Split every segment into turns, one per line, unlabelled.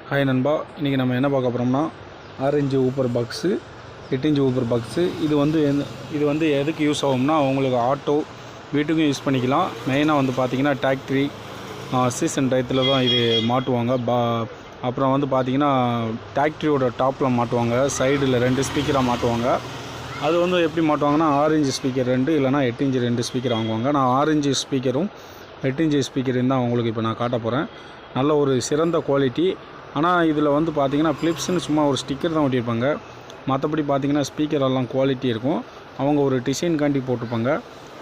Hi நண்பா, இன்றைக்கி நம்ம என்ன பார்க்க போகிறோம்னா 6 இன்ச் ஊப்பர் பாக்ஸு 8 இன்ச் ஊப்பர் பாக்ஸு. இது வந்து எதுக்கு யூஸ் ஆகும்னா உங்களுக்கு ஆட்டோ வீட்டுக்கும் யூஸ் பண்ணிக்கலாம். மெயினாக வந்து பார்த்திங்கன்னா டிராக்டரி சீசன் டயத்தில் தான் இது மாட்டுவாங்க. அப்புறம் வந்து பார்த்திங்கன்னா டிராக்டரியோட டாப்பில் மாட்டுவாங்க, சைடில் 2 ஸ்பீக்கராக மாட்டுவாங்க. அது வந்து எப்படி மாட்டுவாங்கன்னா 6 இன்ச் ஸ்பீக்கர் 2 இல்லைனா 8 இன்ச் 2 ஸ்பீக்கர் வாங்குவாங்க. நான் 6 இன்ச் ஸ்பீக்கரும் 8 இன்ச் ஸ்பீக்கரும் தான் உங்களுக்கு இப்போ நான் காட்ட போகிறேன். நல்ல ஒரு சிறந்த குவாலிட்டி. ஆனால் இதில் வந்து பார்த்திங்கன்னா ஃபிலிப்ஸ்னு சும்மா ஒரு ஸ்டிக்கர் தான் ஒட்டியிருப்பாங்க. மற்றபடி பார்த்திங்கன்னா ஸ்பீக்கர் எல்லாம் குவாலிட்டி இருக்கும். அவங்க ஒரு டிசைன்காண்டி போட்டிருப்பாங்க.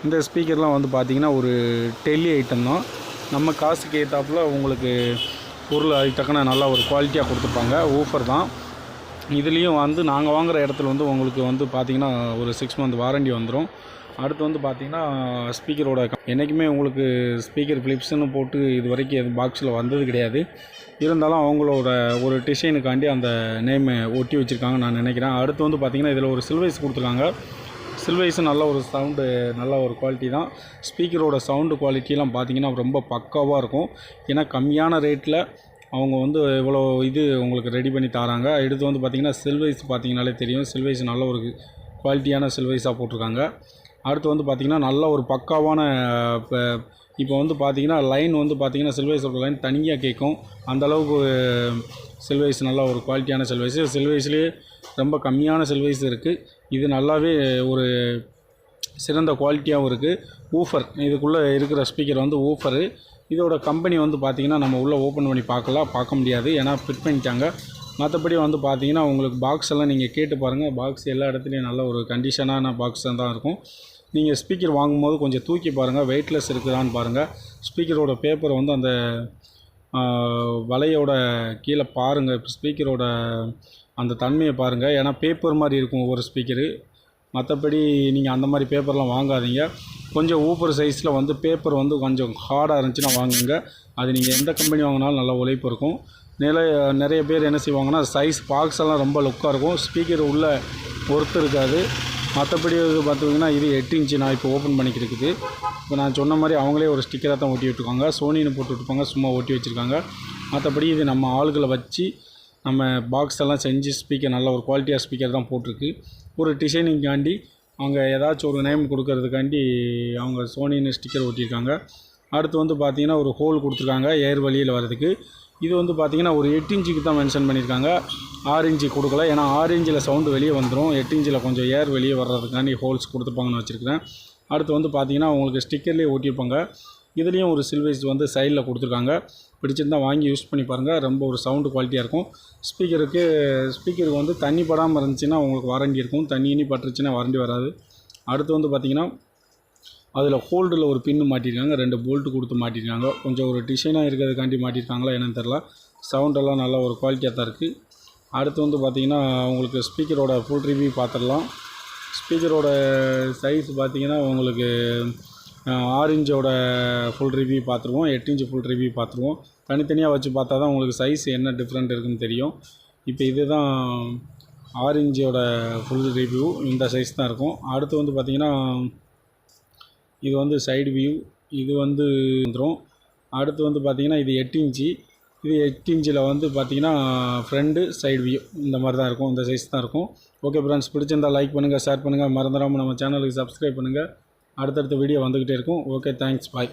இந்த ஸ்பீக்கர்லாம் வந்து பார்த்திங்கன்னா ஒரு டெல்லி ஐட்டம் தான். நம்ம காசுக்கு ஏற்றாப்புல உங்களுக்கு பொருள் அதுக்கு நல்லா ஒரு குவாலிட்டியாக கொடுத்துருப்பாங்க. ஊஃபர் தான். இதுலேயும் வந்து நாங்கள் வாங்குகிற இடத்துல வந்து உங்களுக்கு வந்து பார்த்திங்கன்னா ஒரு 6 மந்த் வாரண்டி வந்துடும். அடுத்து வந்து பார்த்திங்கன்னா ஸ்பீக்கரோட என்றைக்குமே உங்களுக்கு ஸ்பீக்கர் ஃபிலிப்ஸ்னு போட்டு இது வரைக்கும் எது பாக்ஸில் வந்தது கிடையாது. இருந்தாலும் அவங்களோட ஒரு டிசைனுக்காண்டி அந்த நேமை ஒட்டி வச்சுருக்காங்கன்னு நான் நினைக்கிறேன். அடுத்து வந்து பார்த்திங்கன்னா இதில் ஒரு சில்வைஸ் கொடுத்துருக்காங்க. சில்வைஸும் நல்ல ஒரு சவுண்டு, நல்ல ஒரு குவாலிட்டி தான். ஸ்பீக்கரோட சவுண்டு குவாலிட்டிலாம் பார்த்திங்கன்னா ரொம்ப பக்காவாக இருக்கும். ஏன்னா கம்மியான ரேட்டில் அவங்க வந்து இவ்வளோ இது உங்களுக்கு ரெடி பண்ணி தராங்க. எடுத்து வந்து பார்த்திங்கன்னா சில்வைஸ் பார்த்திங்கனாலே தெரியும். சில்வைஸ் நல்ல ஒரு குவாலிட்டியான சில்வைஸாக போட்டிருக்காங்க. அடுத்து வந்து பார்த்திங்கன்னா நல்ல ஒரு பக்காவான இப்போ வந்து பார்த்திங்கன்னா லைன் வந்து பார்த்திங்கன்னா சில்வைஸோட லைன் தனியாக கேட்கும். அந்தளவுக்கு சில்வைஸ் நல்ல ஒரு குவாலிட்டியான சில்வைஸு. சில்வைஸ்லேயே ரொம்ப கம்மியான சில்வைஸ் இருக்குது. இது நல்லாவே ஒரு சிறந்த குவாலிட்டியாகவும் இருக்குது. ஊஃபர் இதுக்குள்ளே இருக்கிற ஸ்பீக்கர் வந்து ஊஃபரு. இதோட கம்பெனி வந்து பார்த்திங்கன்னா நம்ம உள்ளே ஓப்பன் பண்ணி பார்க்க முடியாது, ஏன்னா ஃபிட் பண்ணிட்டாங்க. மற்றபடி வந்து பார்த்திங்கன்னா உங்களுக்கு பாக்ஸ் எல்லாம் நீங்கள் கேட்டு பாருங்கள். பாக்ஸ் எல்லா இடத்துலையும் நல்ல ஒரு கண்டிஷனான பாக்ஸ் தான் இருக்கும். நீங்கள் ஸ்பீக்கர் வாங்கும்போது கொஞ்சம் தூக்கி பாருங்கள், வெயிட்லெஸ் இருக்குதான்னு பாருங்கள். ஸ்பீக்கரோட பேப்பரை வந்து அந்த வலையோட கீழே பாருங்கள். ஸ்பீக்கரோட அந்த தன்மையை பாருங்கள், ஏன்னா பேப்பர் மாதிரி இருக்கும் ஒவ்வொரு ஸ்பீக்கரு. மற்றபடி நீங்கள் அந்த மாதிரி பேப்பர்லாம் வாங்காதீங்க. கொஞ்சம் ஊப்பர் சைஸில் வந்து பேப்பர் வந்து கொஞ்சம் ஹார்டாக இருந்துச்சுன்னா வாங்குங்க. அது நீங்கள் எந்த கம்பெனி வாங்கினாலும் நல்ல உழைப்பு இருக்கும். நிறைய பேர் என்ன செய்வாங்கன்னா சைஸ் பாக்ஸ் எல்லாம் ரொம்ப லுக்காக இருக்கும், ஸ்பீக்கர் உள்ளே ஒர்த்து இருக்காது. மற்றபடி பார்த்திங்கன்னா இது 8 இன்ச்சு நான் இப்போ ஓப்பன் பண்ணிக்கிட்டு இருக்குது. இப்போ நான் சொன்ன மாதிரி அவங்களே ஒரு ஸ்டிக்கராக தான் ஒட்டி விட்டுருக்காங்க. சோனின்னு போட்டு விட்டுருப்பாங்க, சும்மா ஒட்டி வச்சுருக்காங்க. மற்றபடி இது நம்ம ஆளுகளை வச்சு நம்ம பாக்ஸ் எல்லாம் செஞ்சு ஸ்பீக்கர் நல்ல ஒரு குவாலிட்டியாக ஸ்பீக்கர் தான் போட்டிருக்கு. ஒரு டிசைனிங்காண்டி அவங்க ஏதாச்சும் ஒரு நேம் கொடுக்கறதுக்காண்டி அவங்க சோனின்னு ஸ்டிக்கர் ஒட்டியிருக்காங்க. அடுத்து வந்து பார்த்திங்கன்னா ஒரு ஹோல் கொடுத்துருக்காங்க ஏர் வழியில் வர்றதுக்கு. இது வந்து பார்த்திங்கன்னா ஒரு 8 இன்ச்சுக்கு தான் மென்ஷன் பண்ணியிருக்காங்க, 6 இன்ச்சு கொடுக்கல. ஏன்னா 6 இன்ச்சில் சவுண்டு வெளியே வந்துடும், 8 இன்ச்சில் கொஞ்சம் ஏர் வெளியே வர்றதுக்காண்டி ஹோல்ஸ் கொடுத்துருப்பாங்கன்னு வச்சுருக்கிறேன். அடுத்து வந்து பார்த்திங்கன்னா உங்களுக்கு ஸ்டிக்கர்லேயே ஒட்டியிருப்பாங்க. இதுலேயும் ஒரு சில்வைஸ் வந்து சைடில் கொடுத்துருக்காங்க. பிடிச்சிருந்தால் வாங்கி யூஸ் பண்ணி பாருங்கள். ரொம்ப ஒரு சவுண்டு குவாலிட்டியாக இருக்கும். ஸ்பீக்கருக்கு வந்து தண்ணி படாமல் இருந்துச்சுன்னா உங்களுக்கு வாரண்டி இருக்கும், தண்ணி பட்டுருச்சுன்னா வாரண்டி வராது. அடுத்து வந்து பார்த்திங்கன்னா அதில் ஹோல்டில் ஒரு பின்னு மாட்டியிருக்காங்க, 2 போல்ட்டு கொடுத்து மாட்டியிருக்காங்க. கொஞ்சம் ஒரு டிசைனாக இருக்கிறதுக்காண்டி மாட்டியிருக்காங்களா என்னன்னு தெரில. சவுண்டெல்லாம் நல்ல ஒரு குவாலிட்டியாக தான் இருக்குது. அடுத்து வந்து பார்த்திங்கன்னா உங்களுக்கு ஸ்பீக்கரோட ஃபுல் ரிவ்யூ பார்த்துடலாம். ஸ்பீக்கரோட சைஸ் பார்த்திங்கன்னா உங்களுக்கு 6 இன்ச்சோட ஃபுல் ரிவ்யூ பார்த்துருவோம், 8 இன்ச்சு ஃபுல் ரிவ்யூ பார்த்துருவோம். தனித்தனியாக வச்சு பார்த்தா தான் உங்களுக்கு சைஸ் என்ன டிஃப்ரெண்ட் இருக்குதுன்னு தெரியும். இப்போ இது தான் 6 இன்ச்சோட ஃபுல் ரிவ்யூ, இந்த சைஸ் தான் இருக்கும். அடுத்து வந்து பார்த்திங்கன்னா இது வந்து சைடு வியூ, இது வந்து வந்துடும். அடுத்து வந்து பார்த்திங்கன்னா இது 8 இன்ச்சு. இது 8 இன்ச்சில் வந்து பார்த்திங்கன்னா ஃப்ரண்ட்டு சைடு வியூ இந்த மாதிரி தான் இருக்கும், இந்த சைஸ் தான் இருக்கும். ஓகே ஃப்ரெண்ட்ஸ், பிடிச்சிருந்தால் லைக் பண்ணுங்கள், ஷேர் பண்ணுங்கள், மறந்துடாமல் நம்ம சேனலுக்கு சப்ஸ்கிரைப் பண்ணுங்கள். அடுத்தடுத்த வீடியோ வந்துக்கிட்டே இருக்கும். ஓகே, தேங்க்ஸ், பாய்.